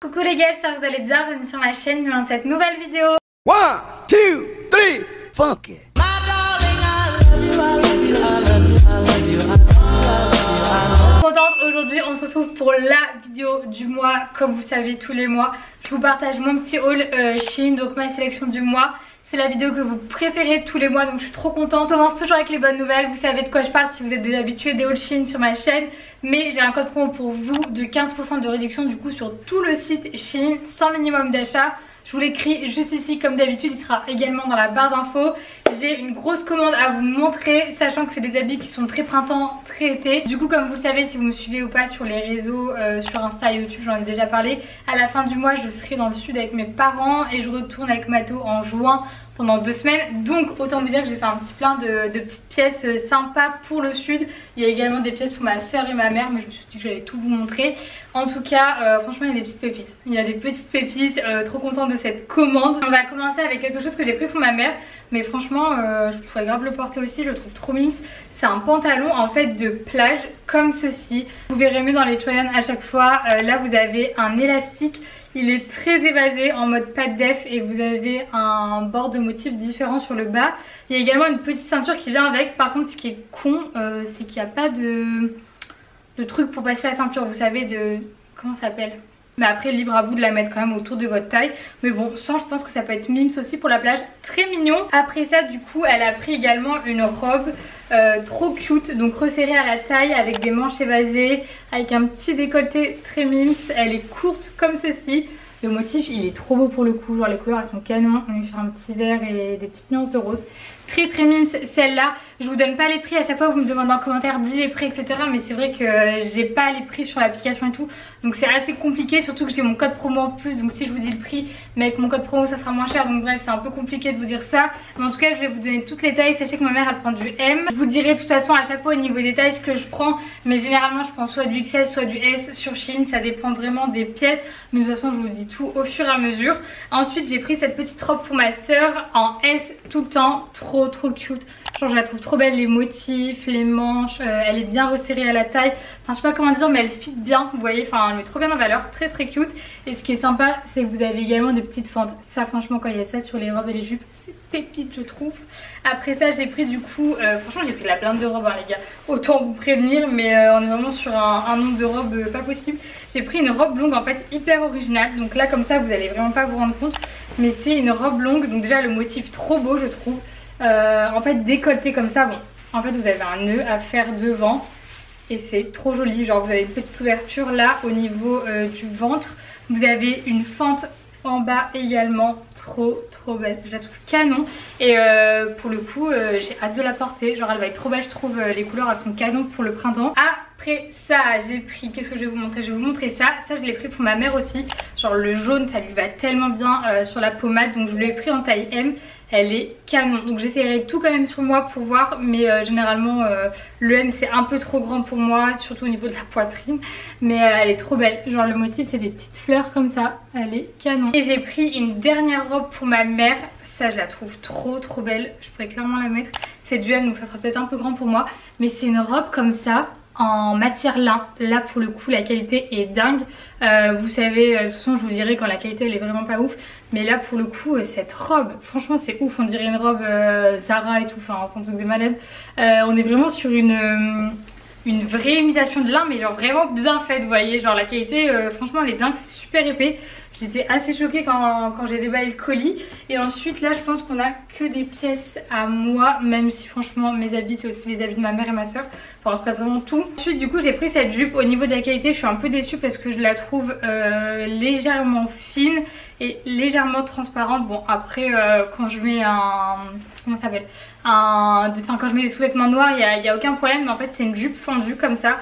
Coucou les gars, j'espère que vous allez bien, bienvenue sur ma chaîne, bienvenue dans cette nouvelle vidéo. 1, 2, 3, funk it. Contente, aujourd'hui on se retrouve pour la vidéo du mois. Comme vous savez, tous les mois je vous partage mon petit haul Shein, donc ma sélection du mois. C'est la vidéo que vous préférez tous les mois, donc je suis trop contente. On commence toujours avec les bonnes nouvelles, vous savez de quoi je parle si vous êtes des habitués des hauls Shein sur ma chaîne. Mais j'ai un code promo pour vous de 15% de réduction du coup sur tout le site Shein sans minimum d'achat. Je vous l'écris juste ici comme d'habitude, il sera également dans la barre d'infos. J'ai une grosse commande à vous montrer, sachant que c'est des habits qui sont très printemps, très été. Du coup, comme vous le savez, si vous me suivez ou pas sur les réseaux, sur Insta et YouTube, j'en ai déjà parlé. À la fin du mois, je serai dans le sud avec mes parents et je retourne avec Mato en juin pendant 2 semaines. Donc autant vous dire que j'ai fait un petit plein de petites pièces sympas pour le sud. Il y a également des pièces pour ma soeur et ma mère, mais je me suis dit que j'allais tout vous montrer. En tout cas, franchement, il y a des petites pépites. Il y a des petites pépites, trop contente de cette commande. On va commencer avec quelque chose que j'ai pris pour ma mère, mais franchement, je pourrais grave le porter aussi, je le trouve trop mimes. C'est un pantalon en fait de plage comme ceci. Vous verrez mieux dans les try-on à chaque fois. Là, vous avez un élastique. Il est très évasé en mode pâte def et vous avez un bord de motif différent sur le bas. Il y a également une petite ceinture qui vient avec. Par contre, ce qui est con, c'est qu'il n'y a pas de truc pour passer la ceinture. Vous savez, comment ça s'appelle? Mais après, libre à vous de la mettre quand même autour de votre taille. Mais bon, sans, je pense que ça peut être mimes aussi pour la plage. Très mignon. Après ça, du coup, elle a pris également une robe trop cute. Donc resserrée à la taille avec des manches évasées. Avec un petit décolleté très mimes. Elle est courte comme ceci. Le motif, il est trop beau pour le coup. Genre les couleurs, elles sont canon. On est sur un petit vert et des petites nuances de rose. Très très mimes celle-là. Je vous donne pas les prix, à chaque fois vous me demandez en commentaire dis les prix etc. Mais c'est vrai que j'ai pas les prix sur l'application et tout. Donc c'est assez compliqué, surtout que j'ai mon code promo en plus. Donc si je vous dis le prix, mais avec mon code promo ça sera moins cher. Donc bref, c'est un peu compliqué de vous dire ça. Mais en tout cas je vais vous donner toutes les tailles. Sachez que ma mère elle prend du M. Je vous dirai de toute façon à chaque fois au niveau des tailles ce que je prends. Mais généralement je prends soit du XL soit du S sur Shein. Ça dépend vraiment des pièces. Mais de toute façon je vous dis tout au fur et à mesure. Ensuite j'ai pris cette petite robe pour ma soeur en S tout le temps. Trop cute. Genre je la trouve trop belle, les motifs, les manches, elle est bien resserrée à la taille. Enfin je sais pas comment dire mais elle fit bien, vous voyez, enfin elle met trop bien en valeur, très cute. Et ce qui est sympa c'est que vous avez également des petites fentes. Ça franchement quand il y a ça sur les robes et les jupes c'est pépite je trouve. Après ça j'ai pris du coup, franchement j'ai pris la blinde de robes hein, les gars. Autant vous prévenir mais on est vraiment sur un nombre de robes pas possible. J'ai pris une robe longue en fait hyper originale. Donc là comme ça vous allez vraiment pas vous rendre compte. Mais c'est une robe longue donc déjà le motif trop beau je trouve. En fait décolleté comme ça, bon en fait vous avez un nœud à faire devant et c'est trop joli, genre vous avez une petite ouverture là au niveau du ventre, vous avez une fente en bas également, trop belle, je la trouve canon et pour le coup j'ai hâte de la porter, genre elle va être trop belle je trouve, les couleurs elles sont canon pour le printemps. Après ça j'ai pris, qu'est-ce que je vais vous montrer? Je vais vous montrer ça je l'ai pris pour ma mère aussi, genre le jaune ça lui va tellement bien sur la pommade donc je l'ai pris en taille M. Elle est canon, donc j'essaierai tout quand même sur moi pour voir, mais généralement le M c'est un peu trop grand pour moi, surtout au niveau de la poitrine, mais elle est trop belle, genre le motif c'est des petites fleurs comme ça, elle est canon. Et j'ai pris une dernière robe pour ma mère, ça je la trouve trop belle, je pourrais clairement la mettre, c'est du M donc ça sera peut-être un peu grand pour moi, mais c'est une robe comme ça en matière lin. Là pour le coup la qualité est dingue, vous savez de toute façon je vous dirai quand la qualité elle est vraiment pas ouf, mais là pour le coup cette robe franchement c'est ouf, on dirait une robe Zara et tout, enfin c'est un truc de malade. On est vraiment sur une vraie imitation de lin mais genre vraiment bien faite, vous voyez, genre la qualité franchement elle est dingue, c'est super épais. J'étais assez choquée quand j'ai déballé le colis. Et ensuite là je pense qu'on a que des pièces à moi, même si franchement mes habits c'est aussi les habits de ma mère et ma soeur. Enfin on se prête vraiment tout. Ensuite du coup j'ai pris cette jupe, au niveau de la qualité je suis un peu déçue parce que je la trouve légèrement fine et légèrement transparente. Bon après quand je mets comment ça s'appelle, quand je mets des sous-vêtements noirs il y a aucun problème, mais en fait c'est une jupe fendue comme ça.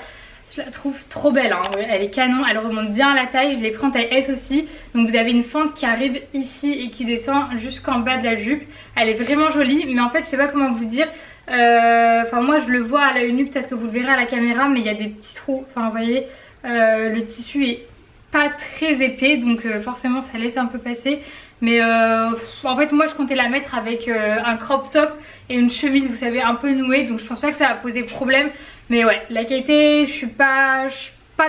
Je la trouve trop belle hein. Elle est canon, elle remonte bien à la taille, je l'ai pris en taille S aussi. Donc vous avez une fente qui arrive ici et qui descend jusqu'en bas de la jupe. Elle est vraiment jolie mais en fait je sais pas comment vous dire. Enfin moi je le vois à l'œil nu, peut-être que vous le verrez à la caméra, mais il y a des petits trous. Enfin vous voyez le tissu est pas très épais donc forcément ça laisse un peu passer. Mais en fait moi je comptais la mettre avec un crop top et une chemise vous savez un peu nouée, donc je pense pas que ça va poser problème. Mais ouais la qualité je suis pas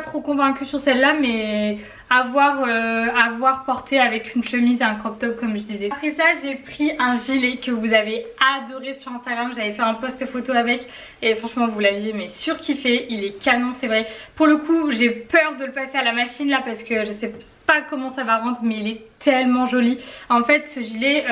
trop convaincue sur celle-là, mais avoir porté avec une chemise et un crop top comme je disais. Après ça j'ai pris un gilet que vous avez adoré sur Instagram, j'avais fait un post photo avec et franchement vous l'aviez mais surkiffé, il est canon c'est vrai. Pour le coup j'ai peur de le passer à la machine là parce que je sais pas comment ça va rendre mais il est tellement joli. En fait ce gilet,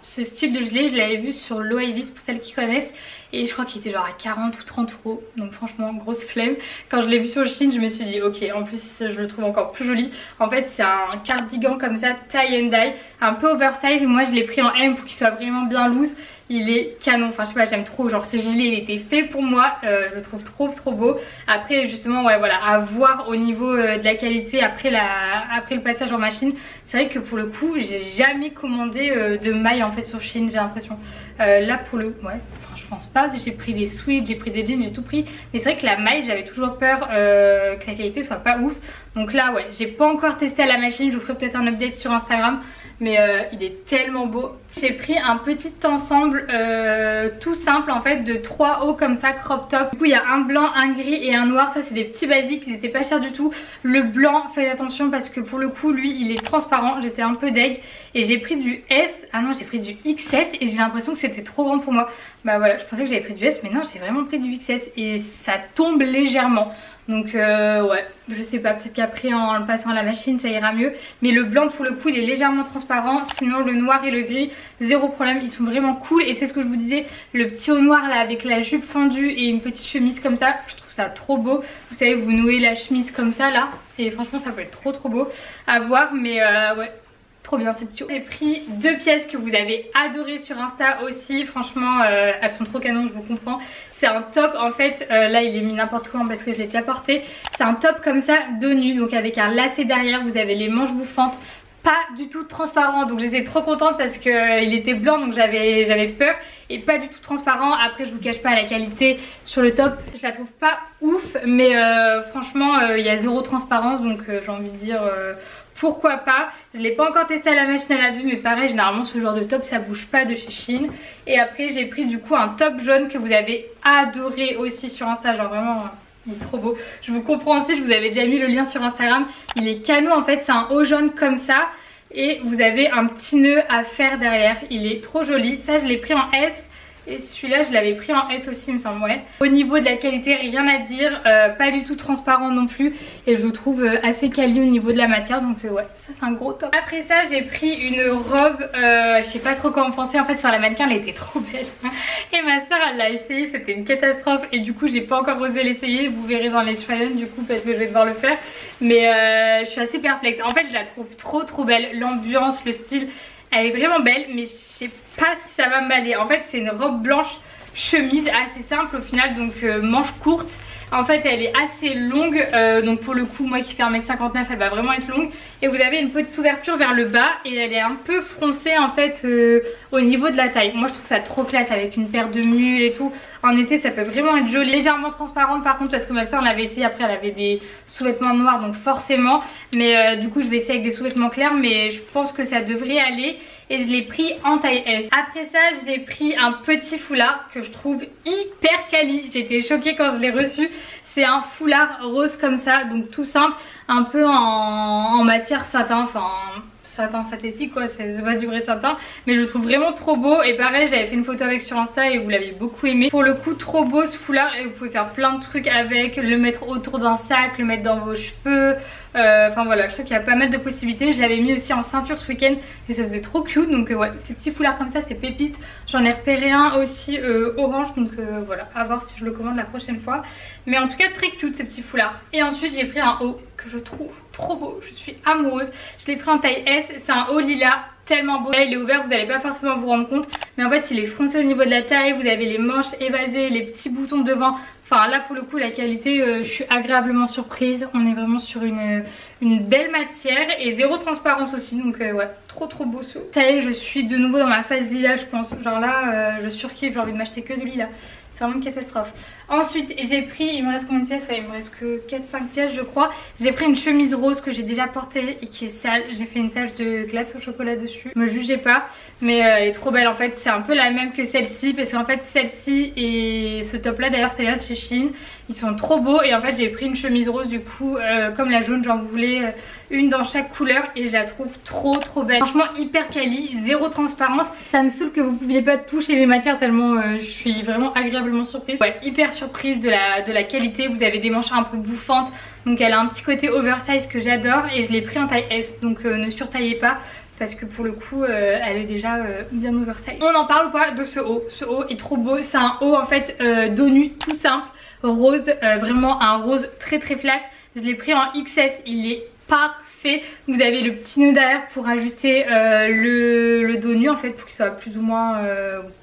ce style de gilet je l'avais vu sur Loevis pour celles qui connaissent et je crois qu'il était genre à 40 ou 30 €, donc franchement grosse flemme. Quand je l'ai vu sur Shein je me suis dit ok, en plus je le trouve encore plus joli. En fait c'est un cardigan comme ça tie and dye, un peu oversize, moi je l'ai pris en M pour qu'il soit vraiment bien loose. Il est canon, enfin je sais pas, j'aime trop, genre ce gilet il était fait pour moi, je le trouve trop beau. Après justement ouais voilà, à voir au niveau de la qualité après le passage en machine. C'est vrai que pour le coup j'ai jamais commandé de mailles en fait sur Shein, j'ai l'impression. Là pour le ouais, enfin je pense pas, j'ai pris des sweats, j'ai pris des jeans, j'ai tout pris. Mais c'est vrai que la maille j'avais toujours peur que la qualité soit pas ouf. Donc là ouais, j'ai pas encore testé à la machine, je vous ferai peut-être un update sur Instagram. Mais il est tellement beau. J'ai pris un petit ensemble tout simple en fait de 3 hauts comme ça crop top. Du coup il y a un blanc, un gris et un noir. Ça c'est des petits basiques, ils étaient pas chers du tout. Le blanc faites attention parce que pour le coup lui il est transparent. J'étais un peu deg et j'ai pris du S. Ah non j'ai pris du XS et j'ai l'impression que c'était trop grand pour moi. Bah voilà, je pensais que j'avais pris du S mais non j'ai vraiment pris du XS et ça tombe légèrement. Donc ouais, je sais pas, peut-être qu'après en le passant à la machine ça ira mieux. Mais le blanc pour le coup il est légèrement transparent. Sinon le noir et le gris, zéro problème, ils sont vraiment cool. Et c'est ce que je vous disais, le petit haut noir là avec la jupe fendue et une petite chemise comme ça, je trouve ça trop beau. Vous savez, vous nouez la chemise comme ça là et franchement ça peut être trop beau à voir. Mais ouais, trop bien ces petits hauts. J'ai pris 2 pièces que vous avez adorées sur Insta aussi. Franchement elles sont trop canon, je vous comprends. C'est un top en fait, là il est mis n'importe comment parce que je l'ai déjà porté. C'est un top comme ça dos nu, donc avec un lacet derrière, vous avez les manches bouffantes. Pas du tout transparent, donc j'étais trop contente parce qu'il était blanc donc j'avais peur. Et pas du tout transparent. Après je vous cache pas la qualité sur le top, je la trouve pas ouf. Mais franchement il y a zéro transparence donc j'ai envie de dire pourquoi pas. Je l'ai pas encore testé à la machine à laver mais pareil généralement ce genre de top ça bouge pas de chez Shein. Et après j'ai pris du coup un top jaune que vous avez adoré aussi sur Insta, genre vraiment il est trop beau. Je vous comprends aussi, je vous avais déjà mis le lien sur Instagram. Il est canon en fait, c'est un haut jaune comme ça. Et vous avez un petit nœud à faire derrière, il est trop joli. Ça je l'ai pris en S. Et celui-là je l'avais pris en S aussi il me semble, ouais. Au niveau de la qualité rien à dire, pas du tout transparent non plus. Et je le trouve assez quali au niveau de la matière, donc ouais ça c'est un gros top. Après ça j'ai pris une robe, je sais pas trop quoi en penser. En fait sur la mannequin elle était trop belle. Et ma soeur elle l'a essayé, c'était une catastrophe. Et du coup j'ai pas encore osé l'essayer, vous verrez dans les try-on du coup parce que je vais devoir le faire. Mais je suis assez perplexe, en fait je la trouve trop belle. L'ambiance, le style, elle est vraiment belle mais je sais pas si ça va m'aller. En fait c'est une robe blanche chemise assez simple au final, donc manche courte. En fait elle est assez longue, donc pour le coup moi qui fais 1m59 elle va vraiment être longue. Et vous avez une petite ouverture vers le bas et elle est un peu froncée en fait au niveau de la taille. Moi je trouve ça trop classe avec une paire de mules et tout. En été ça peut vraiment être joli. Légèrement transparente par contre parce que ma soeur l'avait essayé, après elle avait des sous-vêtements noirs donc forcément. Mais du coup je vais essayer avec des sous-vêtements clairs mais je pense que ça devrait aller. Et je l'ai pris en taille S. Après ça j'ai pris un petit foulard que je trouve hyper quali. J'étais choquée quand je l'ai reçu. C'est un foulard rose comme ça, donc tout simple, un peu en matière satin, enfin satin synthétique quoi, c'est pas du vrai satin. Mais je le trouve vraiment trop beau et pareil j'avais fait une photo avec sur Insta et vous l'avez beaucoup aimé. Pour le coup trop beau ce foulard et vous pouvez faire plein de trucs avec, le mettre autour d'un sac, le mettre dans vos cheveux. Enfin voilà, je trouve qu'il y a pas mal de possibilités. Je l'avais mis aussi en ceinture ce week-end et ça faisait trop cute. Donc ouais, ces petits foulards comme ça c'est pépite. J'en ai repéré un aussi orange, donc voilà, à voir si je le commande la prochaine fois. Mais en tout cas très cute ces petits foulards. Et ensuite j'ai pris un haut que je trouve trop beau, je suis amoureuse. Je l'ai pris en taille S, c'est un haut lilas tellement beau. Là il est ouvert, vous n'allez pas forcément vous rendre compte, mais en fait il est froncé au niveau de la taille. Vous avez les manches évasées, les petits boutons devant. Enfin là pour le coup la qualité, je suis agréablement surprise. On est vraiment sur une belle matière et zéro transparence aussi, donc ouais trop beau ce haut. Ça y est, je suis de nouveau dans ma phase lilas je pense. Genre là je surkiffe, j'ai envie de m'acheter que de lilas. C'est vraiment une catastrophe. Ensuite j'ai pris, il me reste combien de pièces? Ouais, il me reste que 4-5 pièces je crois. J'ai pris une chemise rose que j'ai déjà portée et qui est sale. J'ai fait une tache de glace au chocolat dessus. Me jugez pas, mais elle est trop belle en fait. C'est un peu la même que celle-ci parce qu'en fait celle-ci et ce top là d'ailleurs ça vient de chez Shein. Ils sont trop beaux et en fait j'ai pris une chemise rose du coup comme la jaune, j'en voulais une dans chaque couleur et je la trouve trop belle. Franchement hyper quali, zéro transparence. Ça me saoule que vous ne pouviez pas toucher les matières tellement je suis vraiment agréablement surprise. Ouais, hyper surprise de la qualité. Vous avez des manches un peu bouffantes, donc elle a un petit côté oversize que j'adore et je l'ai pris en taille S, donc ne surtaillez pas. Parce que pour le coup elle est déjà bien oversize. On en parle ou pas de ce haut? Ce haut est trop beau. C'est un haut en fait dos nu tout simple, rose, vraiment un rose très flash. Je l'ai pris en XS, il est parfait. Vous avez le petit nœud derrière pour ajuster le dos nu en fait, pour qu'il soit plus ou moins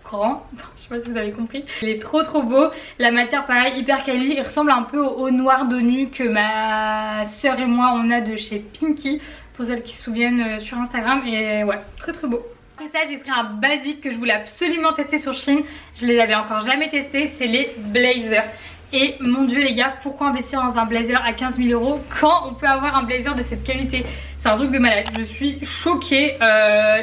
grand. Je sais pas si vous avez compris. Il est trop beau. La matière pareil, hyper quali. Il ressemble un peu au haut noir dos nu que ma soeur et moi on a de chez Pinky, pour celles qui se souviennent sur Instagram. Et ouais, très beau. Après ça j'ai pris un basique que je voulais absolument tester sur Shein. Je les avais encore jamais testés, c'est les blazers. Et mon dieu les gars, pourquoi investir dans un blazer à 15 000 € quand on peut avoir un blazer de cette qualité? C'est un truc de malade, je suis choquée.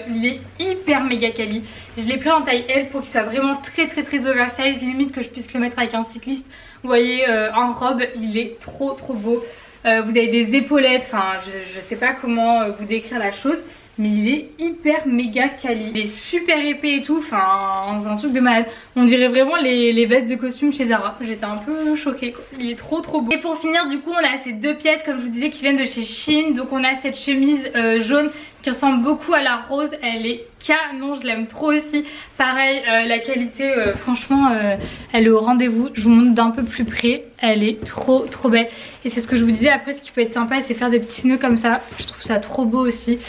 Il est hyper méga quali. Je l'ai pris en taille L pour qu'il soit vraiment très oversize, limite que je puisse le mettre avec un cycliste. Vous voyez en robe, il est trop beau. Vous avez des épaulettes, enfin je sais pas comment vous décrire la chose, mais il est hyper méga quali. Il est super épais et tout, enfin c'est un truc de malade. On dirait vraiment les vestes de costume chez Zara. J'étais un peu choquée quoi. Il est trop beau. Et pour finir du coup on a ces deux pièces comme je vous disais qui viennent de chez Shein. Donc on a cette chemise jaune qui ressemble beaucoup à la rose. Elle est canon, je l'aime trop aussi. Pareil la qualité franchement elle est au rendez-vous. Je vous montre d'un peu plus près. Elle est trop belle. Et c'est ce que je vous disais, après ce qui peut être sympa c'est faire des petits nœuds comme ça. Je trouve ça trop beau aussi.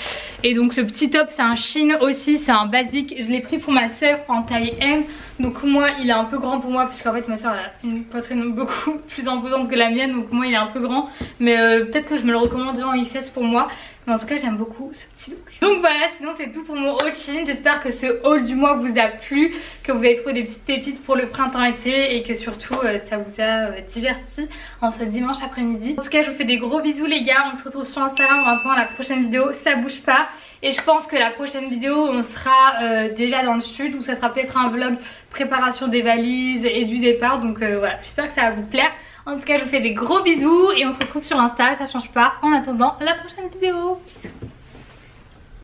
Et donc le petit top c'est un Shein aussi, c'est un basique. Je l'ai pris pour ma soeur en taille M. Donc moi il est un peu grand pour moi puisqu'en fait ma soeur elle a une poitrine beaucoup plus imposante que la mienne. Donc moi il est un peu grand. Mais peut-être que je me le recommanderais en XS pour moi. Mais en tout cas j'aime beaucoup ce petit look. Donc voilà, sinon c'est tout pour mon haul Shein. J'espère que ce haul du mois vous a plu, que vous avez trouvé des petites pépites pour le printemps-été et que surtout ça vous a diverti en ce dimanche après-midi. En tout cas je vous fais des gros bisous les gars. On se retrouve sur Instagram en attendant la prochaine vidéo. Ça bouge pas. Et je pense que la prochaine vidéo on sera déjà dans le sud, où ça sera peut-être un vlog préparation des valises et du départ. Donc voilà, j'espère que ça va vous plaire. En tout cas je vous fais des gros bisous et on se retrouve sur Insta, ça change pas. En attendant la prochaine vidéo, bisous.